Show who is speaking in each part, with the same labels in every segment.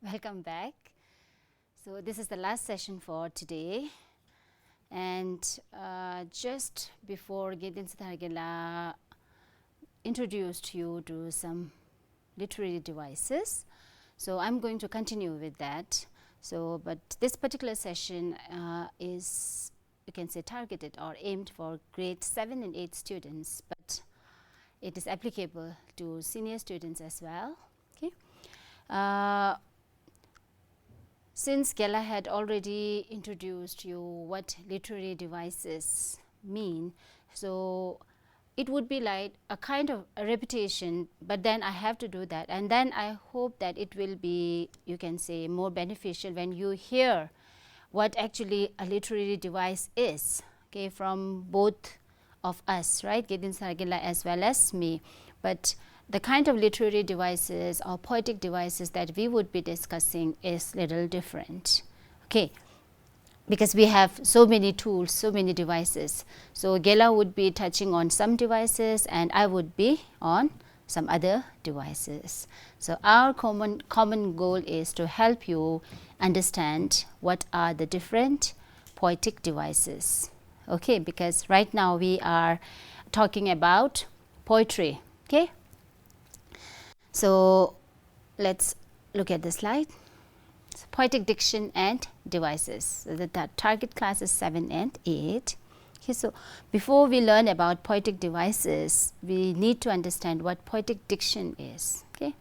Speaker 1: Welcome back. So this is the last session for today, and just before getting started, introduced you to some literary devices. So I'm going to continue with that. So, but this particular session is, you can say, targeted or aimed for grade 7 and 8 students, but it is applicable to senior students as well. Okay. Since Gela had already introduced you what literary devices mean, so it would be like a kind of a repetition, but then I have to do that, and then I hope that it will be, you can say, more beneficial when you hear what actually a literary device is, okay, from both of us, right, Gedin Sargila as well as me. But the kind of literary devices or poetic devices that we would be discussing is little different, okay, because we have so many tools, so many devices. So Gela would be touching on some devices and I would be on some other devices. So our common goal is to help you understand what are the different poetic devices, okay, because right now we are talking about poetry, okay. So let's look at the slide. So poetic diction and devices. So the target class is 7 and 8. Okay, so before we learn about poetic devices, we need to understand what poetic diction is. Okay.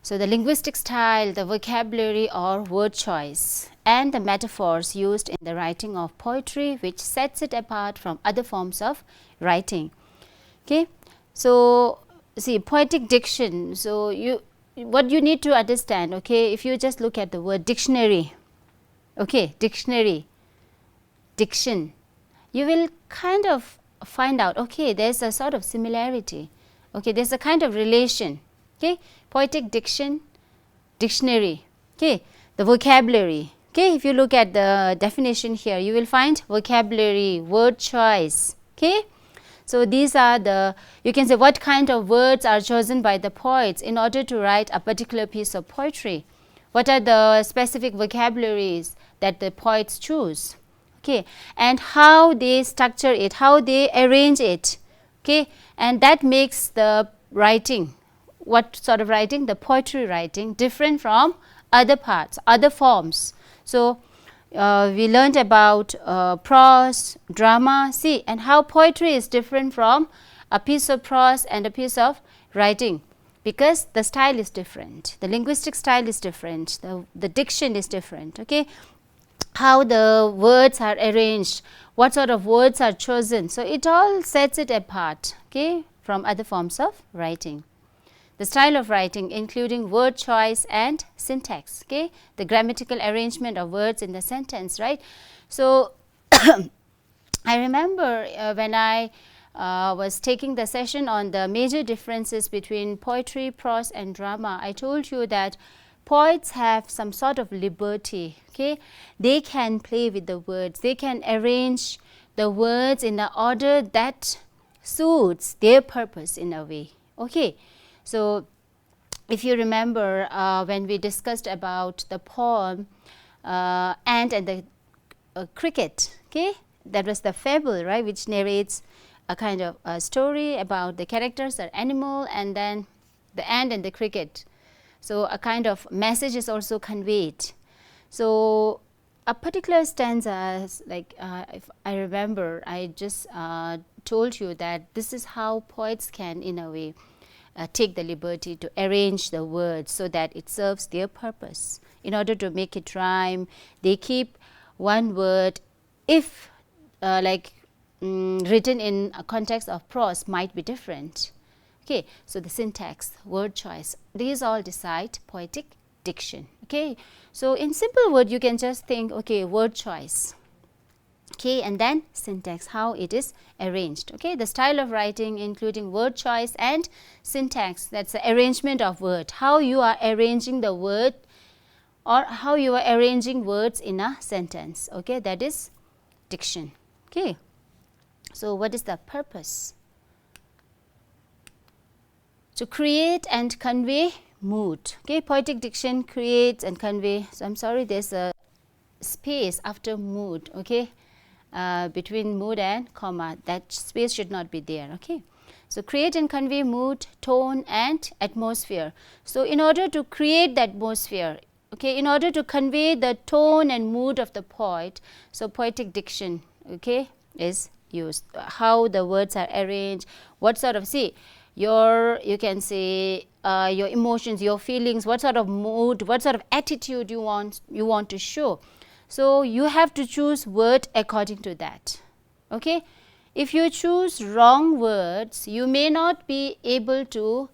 Speaker 1: So the linguistic style, the vocabulary or word choice, and the metaphors used in the writing of poetry, which sets it apart from other forms of writing. Okay. So see, poetic diction, so what you need to understand, okay, if you just look at the word dictionary, okay, dictionary, diction, you will kind of find out, okay, there's a sort of similarity, okay, there's a kind of relation, okay, poetic diction, dictionary, okay, the vocabulary, okay, if you look at the definition here, you will find vocabulary, word choice, okay. So these are the, you can say, what kind of words are chosen by the poets in order to write a particular piece of poetry. What are the specific vocabularies that the poets choose, okay, and how they structure it, how they arrange it, okay, and that makes the writing, what sort of writing, the poetry writing, different from other parts, other forms. So we learned about prose, drama, see, and how poetry is different from a piece of prose and a piece of writing, because the style is different, the linguistic style is different, the diction is different, okay, how the words are arranged, what sort of words are chosen. So it all sets it apart, okay, from other forms of writing. The style of writing, including word choice and syntax, okay, the grammatical arrangement of words in the sentence, right. So I remember when I was taking the session on the major differences between poetry, prose and drama, I told you that poets have some sort of liberty, okay, they can play with the words, they can arrange the words in an order that suits their purpose in a way, okay. So if you remember when we discussed about the poem Ant and the Cricket, okay, that was the fable, right, which narrates a kind of a story about the characters or animal and then the ant and the cricket. So a kind of message is also conveyed. So a particular stanza, like if I remember, I just told you that this is how poets can, in a way, take the liberty to arrange the words so that it serves their purpose. In order to make it rhyme, they keep one word, if written in a context of prose, might be different. Okay, so the syntax, word choice, these all decide poetic diction. Okay, so in simple word, you can just think, okay, word choice, okay, and then syntax, how it is arranged, okay, the style of writing including word choice and syntax, that's the arrangement of word, how you are arranging the word or how you are arranging words in a sentence, okay, that is diction, okay. So what is the purpose? To create and convey mood. Okay, poetic diction creates and convey. So I'm sorry, there's a space after mood. Okay, between mood and comma. That space should not be there. Okay, so create and convey mood, tone, and atmosphere. So in order to create the atmosphere, okay, in order to convey the tone and mood of the poet, so poetic diction, okay, is used. How the words are arranged, what sort of, see, you can say your emotions, your feelings, what sort of mood, what sort of attitude you want to show. So you have to choose word according to that. Okay, if you choose wrong words, you may not be able to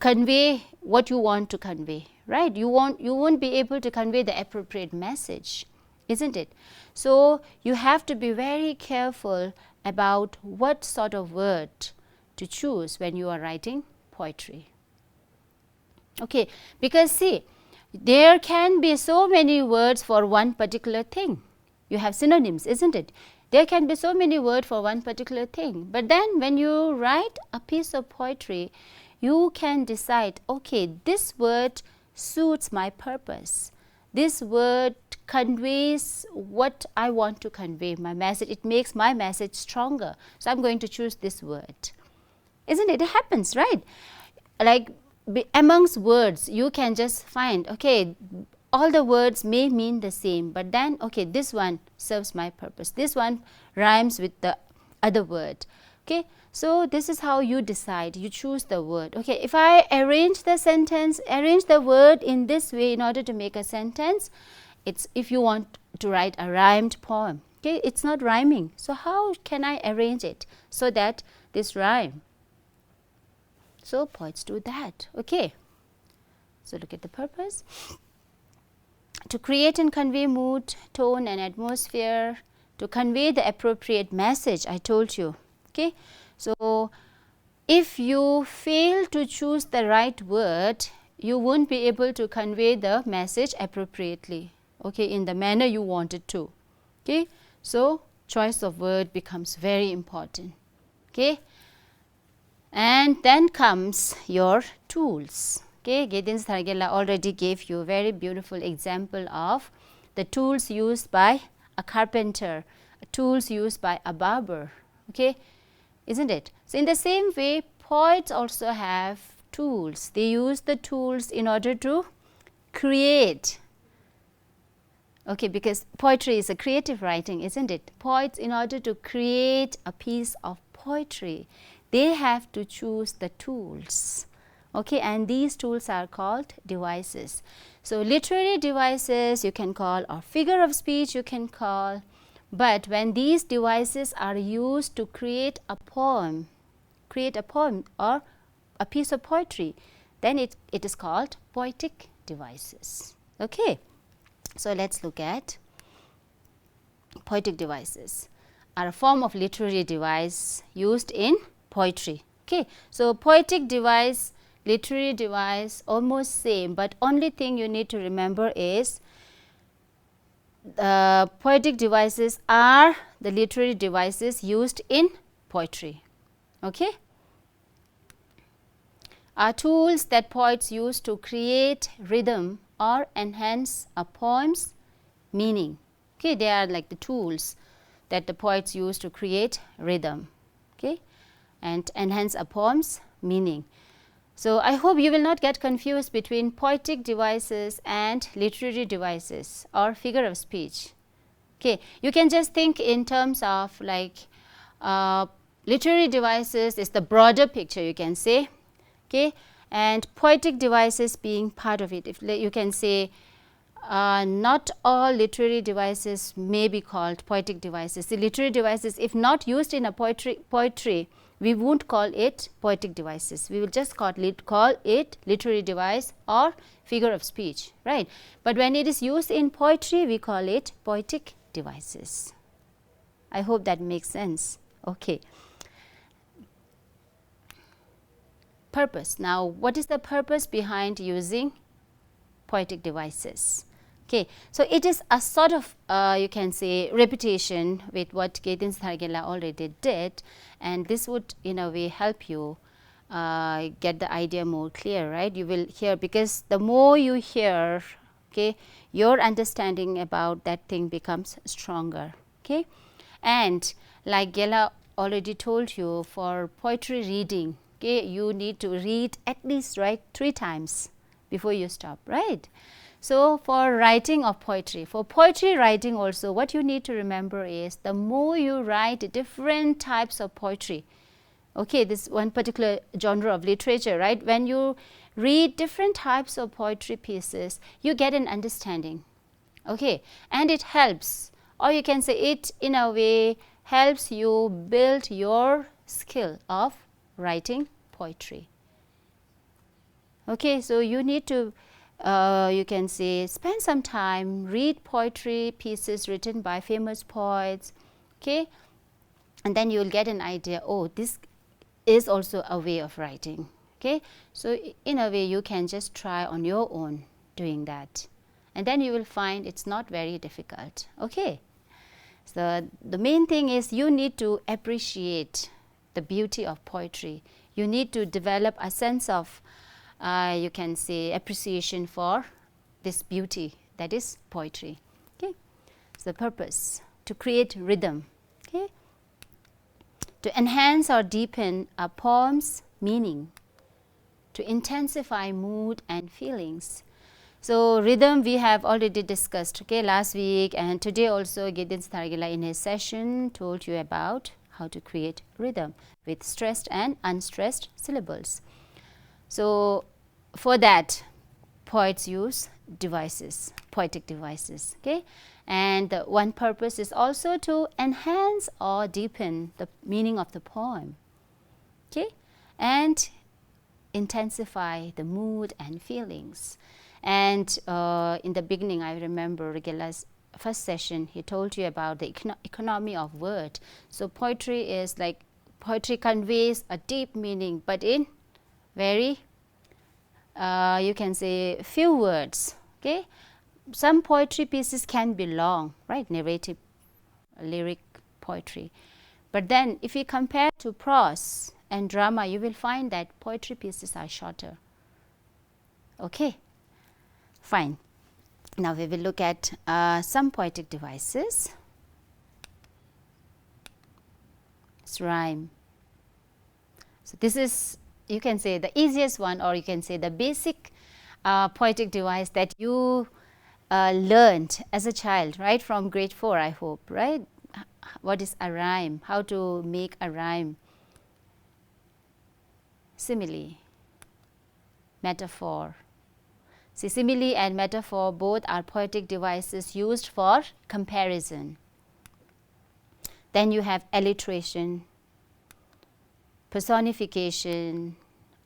Speaker 1: convey what you want to convey, right? You won't be able to convey the appropriate message, isn't it? So you have to be very careful about what sort of word to choose when you are writing poetry. Okay, because see, there can be so many words for one particular thing. You have synonyms, isn't it? There can be so many words for one particular thing. But then when you write a piece of poetry, you can decide, okay, this word suits my purpose. This word conveys what I want to convey, my message. It makes my message stronger. So I'm going to choose this word. Isn't it? It happens, right? Like amongst words, you can just find, okay, all the words may mean the same, but then, okay, this one serves my purpose. This one rhymes with the other word. Okay, so this is how you decide. You choose the word. Okay, if I arrange the sentence, arrange the word in this way in order to make a sentence, it's if you want to write a rhymed poem. Okay, it's not rhyming. So how can I arrange it so that this rhyme? So poets do that. Okay, so look at the purpose. To create and convey mood, tone and atmosphere, to convey the appropriate message, I told you. Okay, so if you fail to choose the right word, you won't be able to convey the message appropriately, okay, in the manner you want it to. Okay, so choice of word becomes very important. Okay, and then comes your tools. Okay, Gedins Thargela already gave you a very beautiful example of the tools used by a carpenter, tools used by a barber. Okay, isn't it? So in the same way, poets also have tools. They use the tools in order to create. Okay, because poetry is a creative writing, isn't it? Poets, in order to create a piece of poetry, they have to choose the tools. Okay, and these tools are called devices. So literary devices you can call, or figure of speech you can call, but when these devices are used to create a poem or a piece of poetry, then it is called poetic devices. Okay, so let's look at poetic devices are a form of literary device used in poetry. Okay, so poetic device, literary device, almost same, but only thing you need to remember is the poetic devices are the literary devices used in poetry. Okay, are tools that poets use to create rhythm or enhance a poem's meaning. Okay, they are like the tools that the poets use to create rhythm, okay, and enhance a poem's meaning. So I hope you will not get confused between poetic devices and literary devices or figure of speech. Okay, you can just think in terms of like literary devices is the broader picture, you can say. Okay, and poetic devices being part of it. If you can say not all literary devices may be called poetic devices. The literary devices, if not used in a poetry, we won't call it poetic devices. We will just call it literary device or figure of speech, right? But when it is used in poetry, we call it poetic devices. I hope that makes sense. Okay. Purpose. Now, what is the purpose behind using poetic devices? Okay, so it is a sort of you can say repetition with what Gedins Thargela already did, and this would in a way help you get the idea more clear, right? You will hear, because the more you hear, okay, your understanding about that thing becomes stronger, okay. And like Gela already told you, for poetry reading, okay, you need to read at least, right, 3 times before you stop, right? So for writing of poetry, for poetry writing also, what you need to remember is the more you write different types of poetry, okay, this one particular genre of literature, right, when you read different types of poetry pieces, you get an understanding, okay, and it helps, or you can say it in a way helps you build your skill of writing poetry. Okay, so you need to you can say spend some time, read poetry pieces written by famous poets, okay, and then you will get an idea, oh, this is also a way of writing, okay. So in a way you can just try on your own doing that, and then you will find it's not very difficult, okay. So the main thing is you need to appreciate the beauty of poetry. You need to develop a sense of you can say appreciation for this beauty that is poetry, okay. So the purpose to create rhythm, okay, to enhance or deepen a poem's meaning, to intensify mood and feelings. So rhythm we have already discussed, okay, last week, and today also Gideon Stargila in his session told you about how to create rhythm with stressed and unstressed syllables. So for that, poets use devices, poetic devices, okay, and one purpose is also to enhance or deepen the meaning of the poem, okay, and intensify the mood and feelings. And in the beginning, I remember Regela's first session, he told you about the economy of word. So poetry is like, poetry conveys a deep meaning, but in very you can say few words, okay. Some poetry pieces can be long, right, narrative lyric poetry, but then if you compare to prose and drama, you will find that poetry pieces are shorter, okay. Fine. Now we will look at some poetic devices. It's rhyme. So this is, you can say, the easiest one, or you can say the basic poetic device that you learned as a child, right, from grade 4, I hope, right? What is a rhyme? How to make a rhyme? Simile, metaphor. See, simile and metaphor both are poetic devices used for comparison. Then you have alliteration, personification,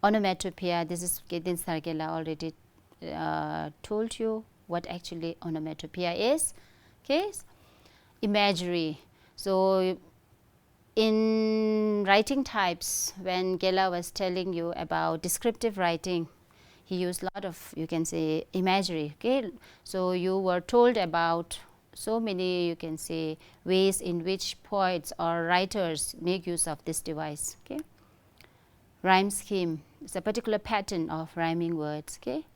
Speaker 1: onomatopoeia. This is Gideon Stargila already told you what actually onomatopoeia is, okay. Imagery. So in writing types, when Gela was telling you about descriptive writing, he used a lot of, you can say, imagery, okay. So you were told about so many, you can say, ways in which poets or writers make use of this device, okay. Rhyme scheme is a particular pattern of rhyming words, okay.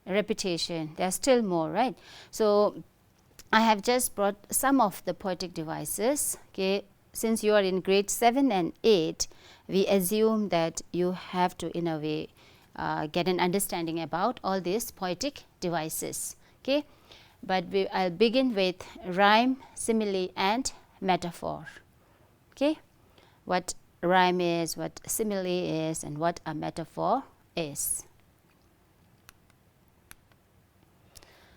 Speaker 1: Repetition, there are still more, right. So I have just brought some of the poetic devices, okay. Since you are in grade 7 and 8, we assume that you have to, in a way, get an understanding about all these poetic devices, okay. But I'll begin with rhyme, simile and metaphor, okay. What rhyme is, what simile is, and what a metaphor is.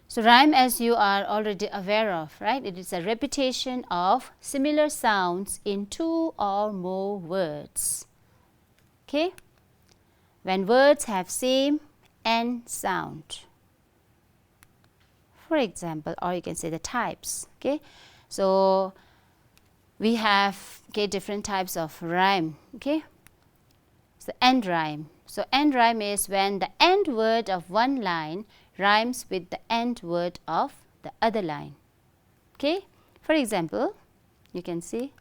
Speaker 1: So rhyme, as you are already aware of, right, it is a repetition of similar sounds in 2 or more words, okay. When words have same end sound, for example, or you can say the types, okay. So we have, okay, different types of rhyme, okay. So end rhyme. So end rhyme is when the end word of one line rhymes with the end word of the other line, okay. For example, you can see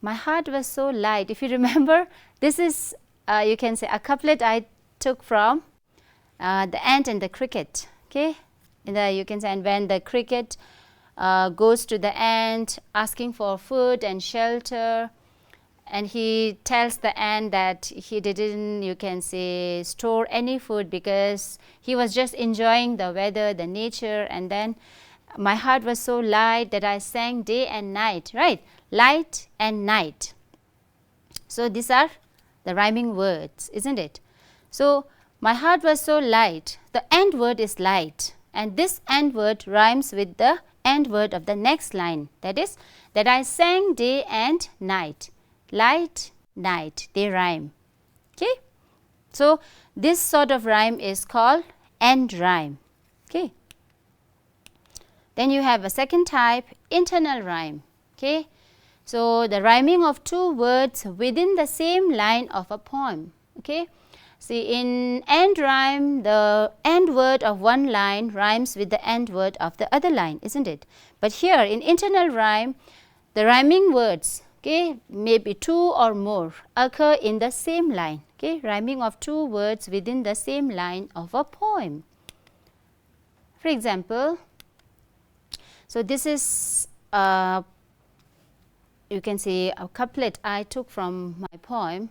Speaker 1: My heart was so light. If you remember, this is you can say a couplet I took from the ant and the cricket. Okay, you can say, and when the cricket goes to the ant asking for food and shelter, and he tells the ant that he didn't, you can say, store any food because he was just enjoying the weather, the nature, and then my heart was so light that I sang day and night, right? Light and night. So these are the rhyming words, isn't it? So my heart was so light. The end word is light, and this end word rhymes with the end word of the next line, that is, that I sang day and night. Light, night, they rhyme. Okay. So this sort of rhyme is called end rhyme. Okay. Then you have a second type, internal rhyme. Okay. So the rhyming of two words within the same line of a poem. Okay. See, in end rhyme, the end word of one line rhymes with the end word of the other line, isn't it? But here in internal rhyme, the rhyming words, okay, maybe two or more, occur in the same line. Okay, rhyming of two words within the same line of a poem. For example, so this is you can say a couplet I took from my poem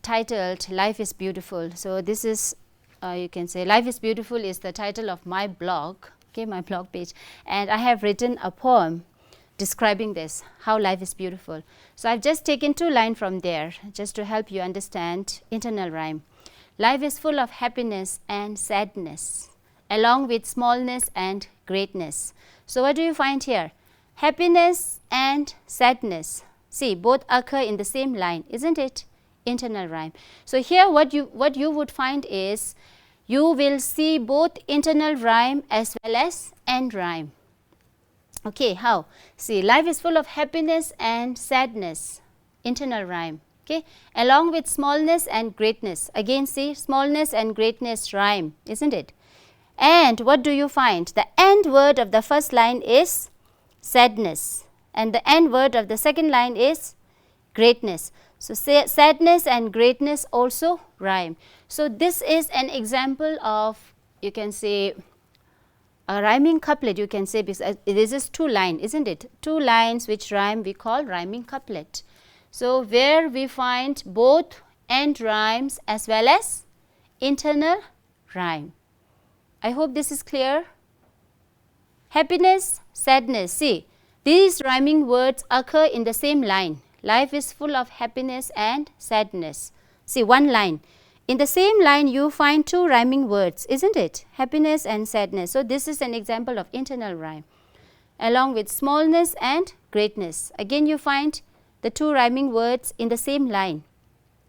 Speaker 1: titled Life is Beautiful. So this is you can say Life is Beautiful is the title of my blog, okay, my blog page, and I have written a poem describing this, how life is beautiful. So I've just taken two lines from there just to help you understand internal rhyme. Life is full of happiness and sadness, along with smallness and greatness. So what do you find here? Happiness and sadness. See, both occur in the same line, isn't it? Internal rhyme. So here what you would find is you will see both internal rhyme as well as end rhyme. Okay, how? See, life is full of happiness and sadness, internal rhyme. Okay, along with smallness and greatness. Again, see, smallness and greatness rhyme, isn't it? And what do you find? The end word of the first line is sadness, and the end word of the second line is greatness. So sadness and greatness also rhyme. So this is an example of, you can say, a rhyming couplet, you can say, because this is two lines, isn't it? Two lines which rhyme we call rhyming couplet. So where we find both end rhymes as well as internal rhyme. I hope this is clear. Happiness, sadness. See, these rhyming words occur in the same line. Life is full of happiness and sadness. See, one line. In the same line, you find two rhyming words, isn't it? Happiness and sadness. So this is an example of internal rhyme. Along with smallness and greatness. Again, you find the two rhyming words in the same line.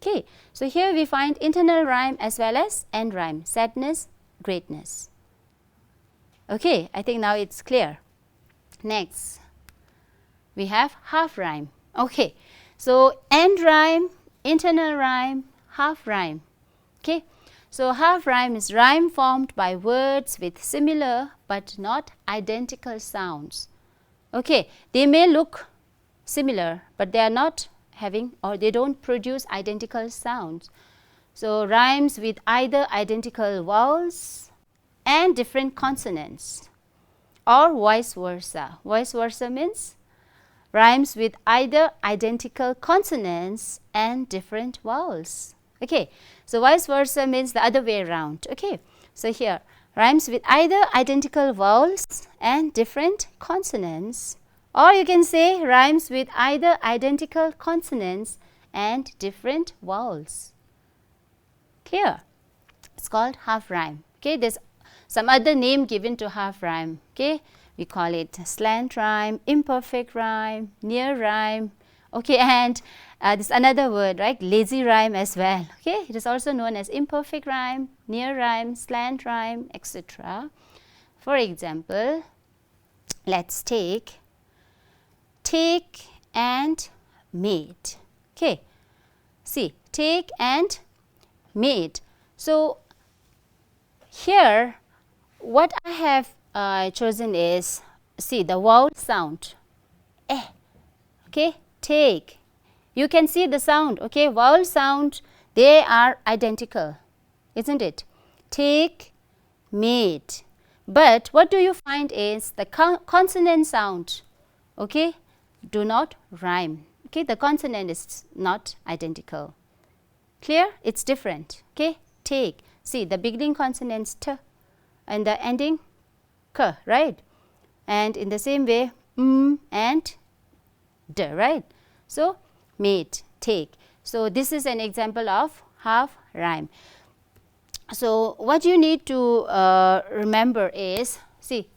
Speaker 1: Okay. So here we find internal rhyme as well as end rhyme. Sadness, greatness. Okay, I think now it's clear. Next, we have half rhyme. Okay, so end rhyme, internal rhyme, half rhyme. Okay, so half rhyme is rhyme formed by words with similar but not identical sounds. Okay, they may look similar, but they are not having, or they don't produce identical sounds. So rhymes with either identical vowels and different consonants, or vice versa. Vice versa means rhymes with either identical consonants and different vowels. Okay, so vice versa means the other way around. Okay, so here rhymes with either identical vowels and different consonants, or you can say rhymes with either identical consonants and different vowels. Clear? It's called half rhyme. Okay, there's some other name given to half rhyme. Okay, we call it slant rhyme, imperfect rhyme, near rhyme. Okay, and this another word, right? Lazy rhyme as well. Okay, it is also known as imperfect rhyme, near rhyme, slant rhyme, etc. For example, let's take and made. Okay, see, take and made. So here what I have chosen is, see, the vowel sound. Eh. Okay, take. You can see the sound, okay, vowel sound, they are identical, isn't it? Take, made. But what do you find is the consonant sound, okay, do not rhyme. Okay, the consonant is not identical. Clear? It's different. Okay, take. See, the beginning consonants t and the ending k, right? And in the same way, and d, right? So, made, take. So, this is an example of half rhyme. So, what you need to remember is, see,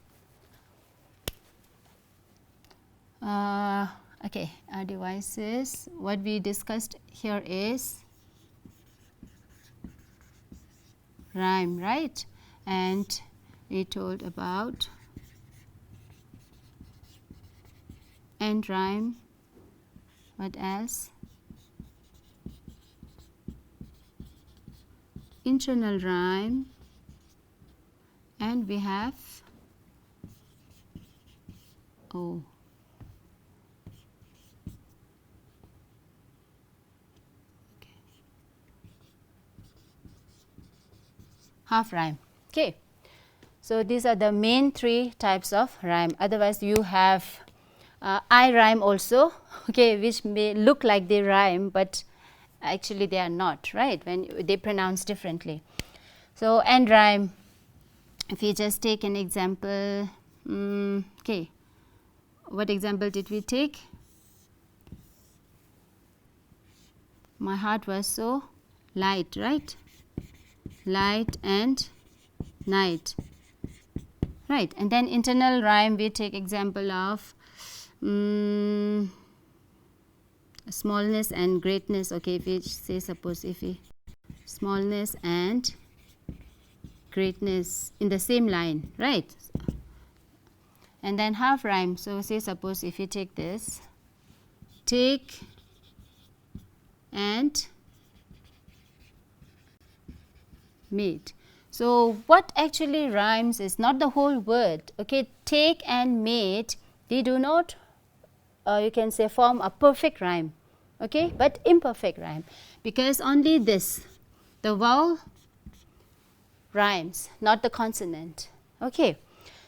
Speaker 1: okay, our devices, what we discussed here is rhyme, right? And we told about end rhyme, what else? Internal rhyme, and we have half rhyme. Okay. So, these are the main three types of rhyme. Otherwise, you have I rhyme also, okay, which may look like they rhyme, but actually they are not, right, when they pronounce differently. So, end rhyme, if we just take an example, okay, what example did we take? My heart was so light, right? Light and night, right? And then internal rhyme, we take example of smallness and greatness. Okay, if we say, suppose if we smallness and greatness in the same line, right? And then half rhyme, so say suppose if you take this, take and made. So, what actually rhymes is not the whole word, okay. Take and made, they do not you can say form a perfect rhyme, okay, but imperfect rhyme, because only this, the vowel rhymes, not the consonant, okay.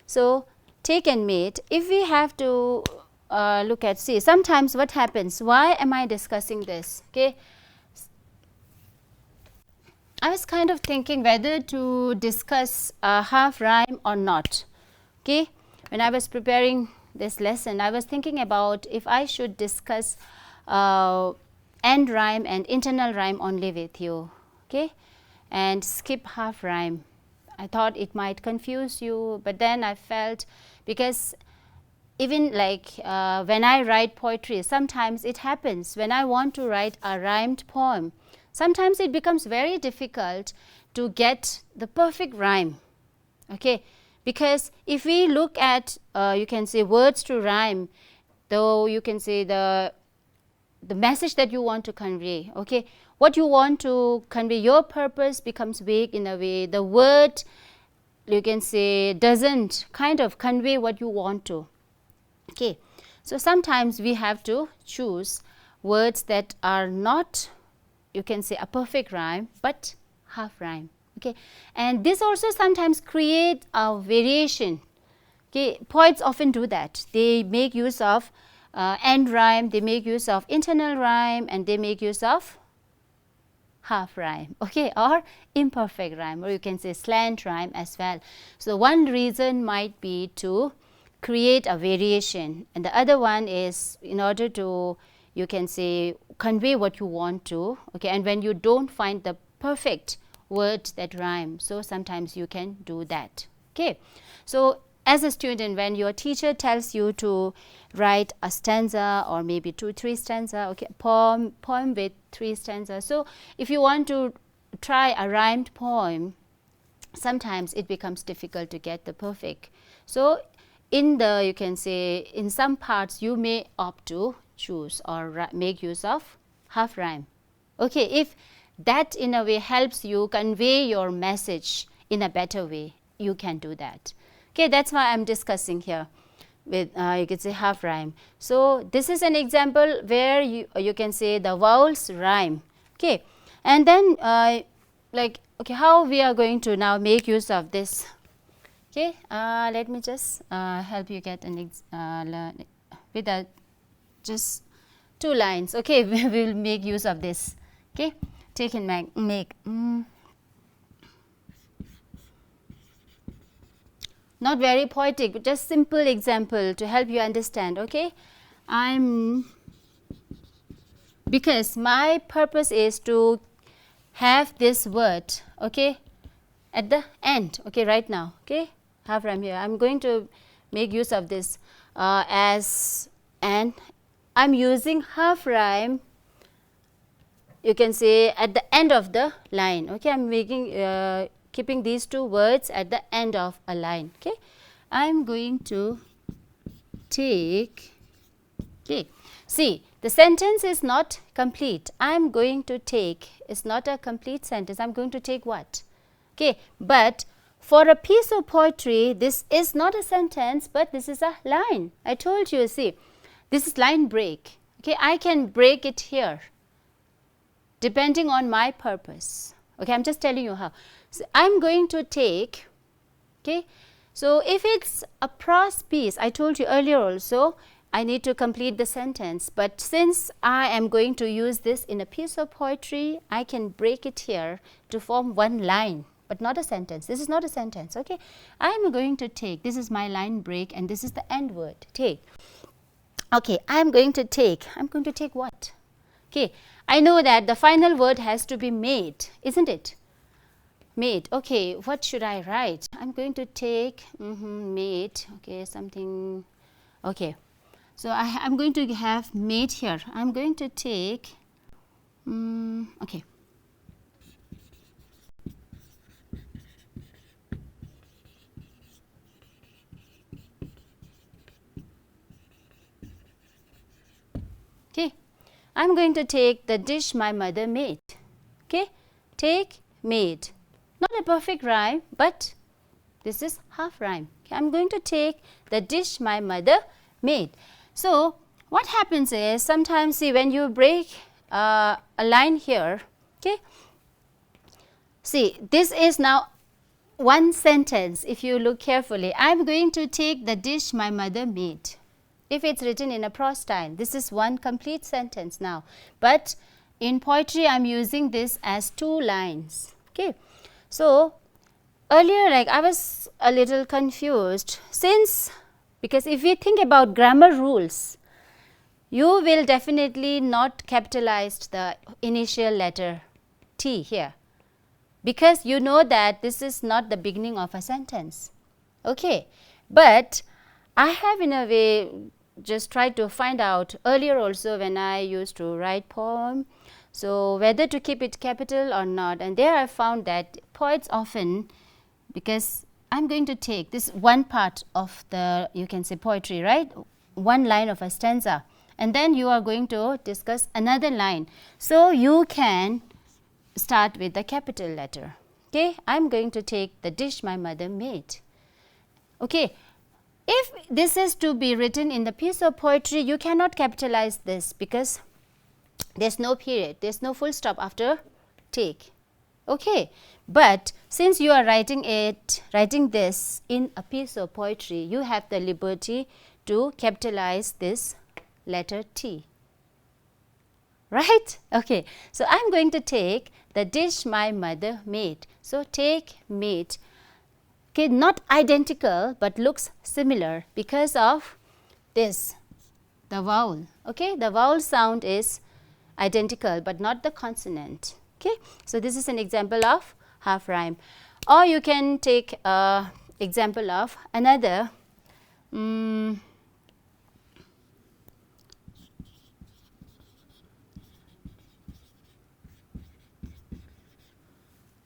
Speaker 1: So, take and made, if we have to look at, see, sometimes what happens, why am I discussing this, okay. I was kind of thinking whether to discuss half rhyme or not, okay. When I was preparing this lesson, I was thinking about if I should discuss end rhyme and internal rhyme only with you, okay, and skip half rhyme. I thought it might confuse you, but then I felt, because even like when I write poetry, sometimes it happens when I want to write a rhymed poem, sometimes it becomes very difficult to get the perfect rhyme, okay. Because if we look at you can say words to rhyme, though you can say the message that you want to convey, okay, what you want to convey, your purpose becomes vague in a way, the word you can say doesn't kind of convey what you want to, okay. So, sometimes we have to choose words that are not, you can say, a perfect rhyme, but half rhyme, okay. And this also sometimes create a variation, okay. Poets often do that, they make use of end rhyme, they make use of internal rhyme, and they make use of half rhyme, okay, or imperfect rhyme, or you can say slant rhyme as well. So, one reason might be to create a variation, and the other one is in order to, you can say, convey what you want to, okay. And when you don't find the perfect words that rhyme, so sometimes you can do that, okay. So, as a student, when your teacher tells you to write a stanza or maybe 2-3 stanza, okay, poem with 3 stanzas. So, if you want to try a rhymed poem, sometimes it becomes difficult to get the perfect. So, in the, you can say, in some parts you may opt to choose or make use of half rhyme, okay, if that in a way helps you convey your message in a better way, you can do that, okay. That's why I am discussing here. with you can say half rhyme. So, this is an example where you can say the vowels rhyme. Okay. And then like okay, how we are going to now make use of this. Okay. Let me just help you get an with a just 2 lines. Okay. We will make use of this. Okay. Take and make not very poetic, but just simple example to help you understand. Okay. Because my purpose is to have this word, okay, at the end, okay, right now, okay, half rhyme here. I am going to make use of this as, and I am using half rhyme, you can say, at the end of the line. Okay, I am making keeping these 2 words at the end of a line. Okay, I am going to take. Okay, see, the sentence is not complete. I am going to take is not a complete sentence. I am going to take what? Okay, but for a piece of poetry, this is not a sentence, but this is a line. I told you, see, this is line break. Okay, I can break it here depending on my purpose. Okay, I am just telling you how. So, I am going to take, okay. So, if it is a prose piece, I told you earlier also, I need to complete the sentence, but since I am going to use this in a piece of poetry, I can break it here to form one line, but not a sentence. This is not a sentence. Okay, I am going to take, this is my line break and this is the end word, take. Okay, I am going to take what? Okay, I know that the final word has to be made, isn't it? Made. Okay, what should I write? I am going to take made, okay, something, okay. So, I am going to have made here. I am going to take, okay. Okay, I am going to take the dish my mother made. Okay, take, made. Not a perfect rhyme, but this is half rhyme. Okay, I am going to take the dish my mother made. So, what happens is sometimes, see, when you break a line here, okay, see, this is now one sentence. If you look carefully, I am going to take the dish my mother made. If it is written in a prose style, this is one complete sentence now, but in poetry I am using this as 2 lines. Okay. So, earlier like I was a little confused, since, because if we think about grammar rules, you will definitely not capitalize the initial letter T here, because you know that this is not the beginning of a sentence. Okay. But I have in a way just tried to find out earlier also when I used to write poem, so whether to keep it capital or not, and there I found that poets often, because I am going to take this one part of the, you can say, poetry, right, one line of a stanza, and then you are going to discuss another line. So, you can start with the capital letter. Okay, I am going to take the dish my mother made. Okay, if this is to be written in the piece of poetry, you cannot capitalize this because there is no period, there is no full stop after take. Okay. But since you are writing this in a piece of poetry, you have the liberty to capitalize this letter T, right? Okay. So, I am going to take the dish my mother made. So, take made, okay, not identical, but looks similar because of this, the vowel. Okay. The vowel sound is identical, but not the consonant. Okay. So, this is an example of half rhyme, or you can take example of another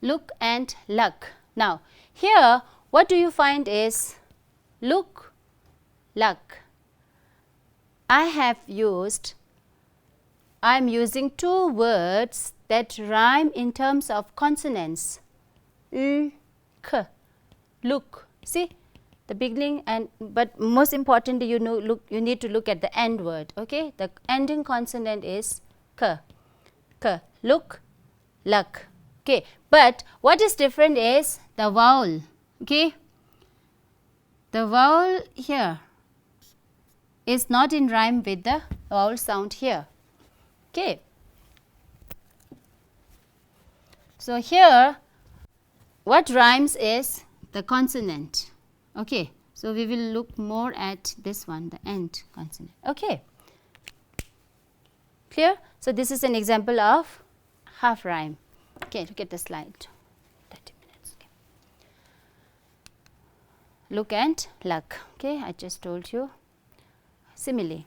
Speaker 1: look and luck. Now, here what do you find is look, luck. I am using 2 words that rhyme in terms of consonants. K, look. See, the beginning, and but most importantly, you need to look at the end word. Okay, the ending consonant is k, look, luck. Okay, but what is different is the vowel. Okay, the vowel here is not in rhyme with the vowel sound here. Okay, so here what rhymes is the consonant. Okay, so we will look more at this one, the end consonant. Okay, clear? So this is an example of half rhyme. Okay, look at the slide. 30 minutes. Okay. Look and luck. Okay, I just told you. Simile.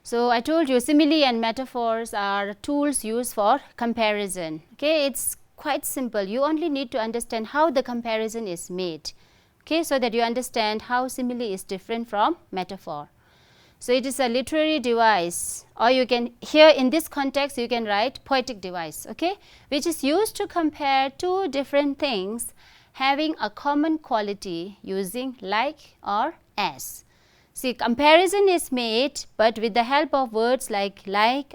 Speaker 1: So I told you simile and metaphors are tools used for comparison. Okay, it's quite simple. You only need to understand how the comparison is made. Okay, so that you understand how simile is different from metaphor. So it is a literary device, or you can, here in this context you can write poetic device, okay, which is used to compare two different things having a common quality using like or as. See, comparison is made, but with the help of words like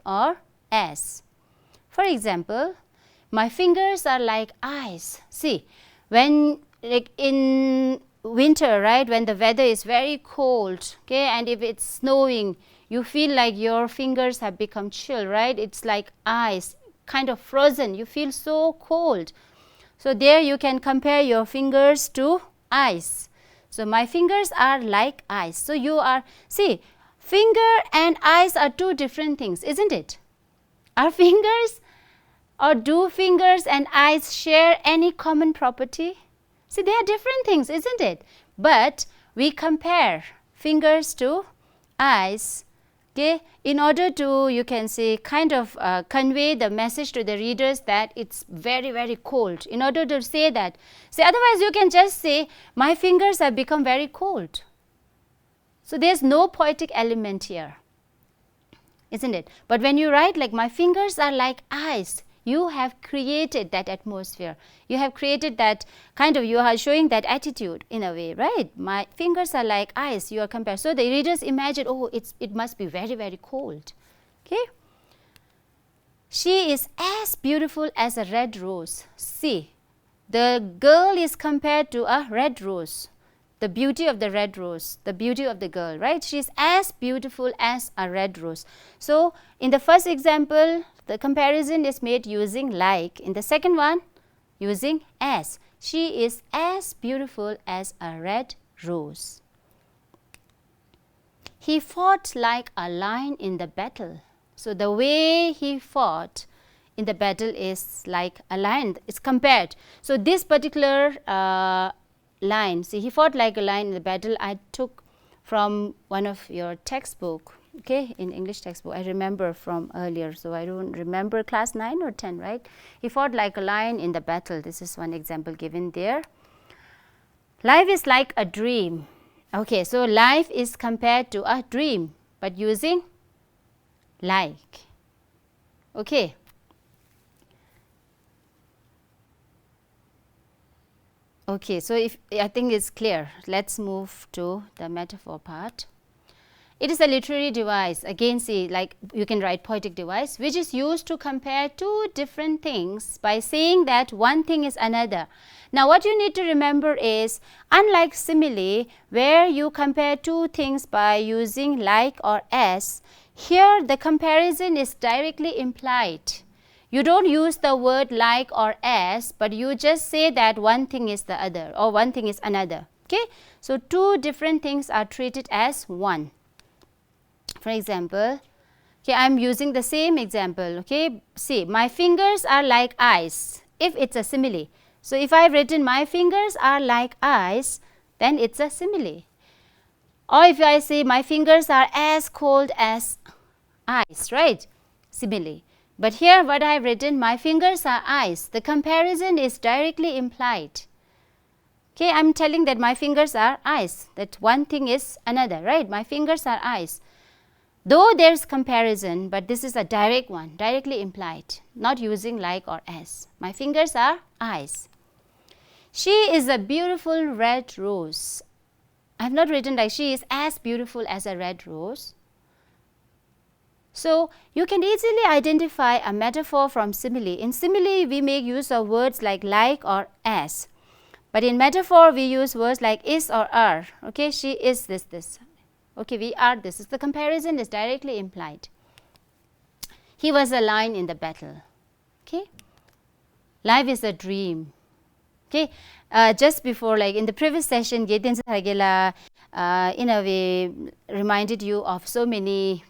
Speaker 1: or as. For example, my fingers are like eyes. See, when like in winter, right, when the weather is very cold, okay, and if it's snowing, you feel like your fingers have become chill, right? It's like ice, kind of frozen. You feel so cold. So there you can compare your fingers to ice. So my fingers are like ice. So you are, see, finger and eyes are two different things, isn't it? Are fingers, or do fingers and eyes share any common property? See, they are different things, isn't it? But we compare fingers to eyes, okay, in order to, you can say, kind of convey the message to the readers that it's very, very cold. In order to say that, see, otherwise you can just say, my fingers have become very cold. So there's no poetic element here, isn't it? But when you write like, my fingers are like ice, you have created that atmosphere. You have created that kind of, you are showing that attitude in a way, right? My fingers are like ice, you are comparing. So the readers imagine, oh, it must be very, very cold. Okay. She is as beautiful as a red rose. See, the girl is compared to a red rose. The beauty of the red rose, the beauty of the girl, right? She is as beautiful as a red rose. So in the first example, the comparison is made using like. In the second one, using as. She is as beautiful as a red rose. He fought like a lion in the battle. So the way he fought in the battle is like a lion. It's compared. So this particular line, see, he fought like a lion in the battle, I took from one of your textbook. Okay, in English textbook, I remember from earlier, so I don't remember class 9 or 10, right? He fought like a lion in the battle. This is one example given there. Life is like a dream. Okay, so life is compared to a dream, but using like. Okay. Okay, so if I think it's clear, let's move to the metaphor part. It is a literary device. Again, see, like you can write poetic device, which is used to compare two different things by saying that one thing is another. Now, what you need to remember is, unlike simile, where you compare two things by using like or as, here the comparison is directly implied. You don't use the word like or as, but you just say that one thing is the other or one thing is another. Okay? So, two different things are treated as one. For example, okay, I am using the same example. Okay, see, my fingers are like eyes. If it's a simile, so if I have written my fingers are like eyes, then it's a simile. Or if I say my fingers are as cold as ice, right? Simile. But here, what I have written, my fingers are ice. The comparison is directly implied. Okay, I am telling that my fingers are ice. That one thing is another, right? My fingers are ice. Though there is comparison, but this is a direct one, directly implied, not using like or as. My fingers are ice. She is a beautiful red rose. I have not written like she is as beautiful as a red rose. So you can easily identify a metaphor from simile. In simile, we make use of words like or as. But in metaphor, we use words like is or are. Okay, she is this. Okay, we are this. The comparison is directly implied. He was a lion in the battle. Okay, life is a dream. Okay, just before, like in the previous session, Getin Sargela in a way reminded you of so many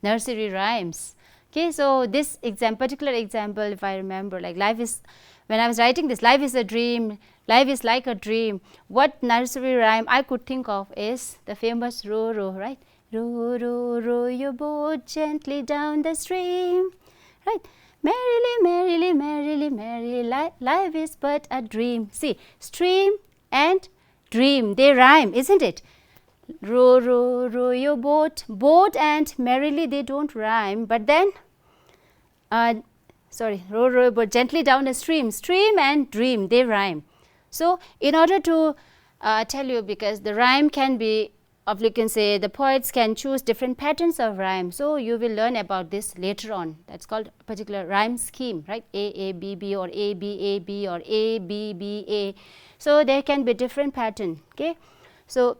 Speaker 1: nursery rhymes. Okay, so this particular example, if I remember, like life is, when I was writing this, life is a dream, life is like a dream. What nursery rhyme I could think of is the famous row, row, right? Row, row, row your boat gently down the stream, right? Merrily, merrily, merrily, merrily, life is but a dream. See, stream and dream, they rhyme, isn't it? Row, row, row your boat. Boat and merrily, they don't rhyme, but then, row, row your boat gently down a stream. Stream and dream, they rhyme. So, in order to tell you, because the rhyme can be, you can say the poets can choose different patterns of rhyme. So, you will learn about this later on. That's called a particular rhyme scheme, right? A, B, B, or A, B, or A, B, B, A. So, there can be different pattern. Okay. So,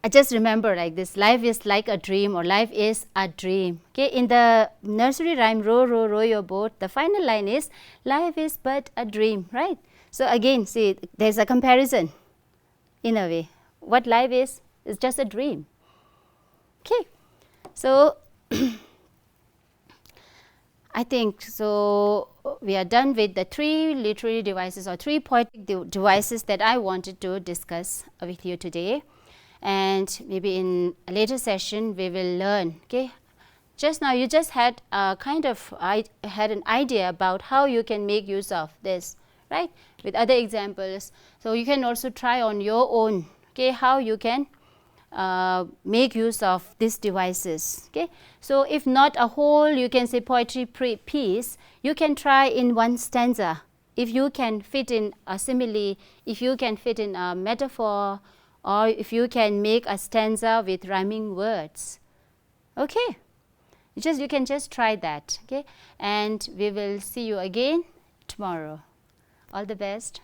Speaker 1: I just remember like this, life is like a dream or life is a dream. Okay. In the nursery rhyme, row, row, row your boat, the final line is life is but a dream, right? So, again, see, there is a comparison in a way. What life is just a dream. Okay. So, I think so we are done with the 3 literary devices or 3 poetic devices that I wanted to discuss with you today. And maybe in a later session we will learn. Okay. Just now you just had had an idea about how you can make use of this, right, with other examples. So, you can also try on your own, okay, how you can make use of these devices. Okay. So, if not a whole, you can say poetry piece, you can try in one stanza. If you can fit in a simile, if you can fit in a metaphor, or if you can make a stanza with rhyming words. Okay. You can just try that. Okay. And we will see you again tomorrow. All the best.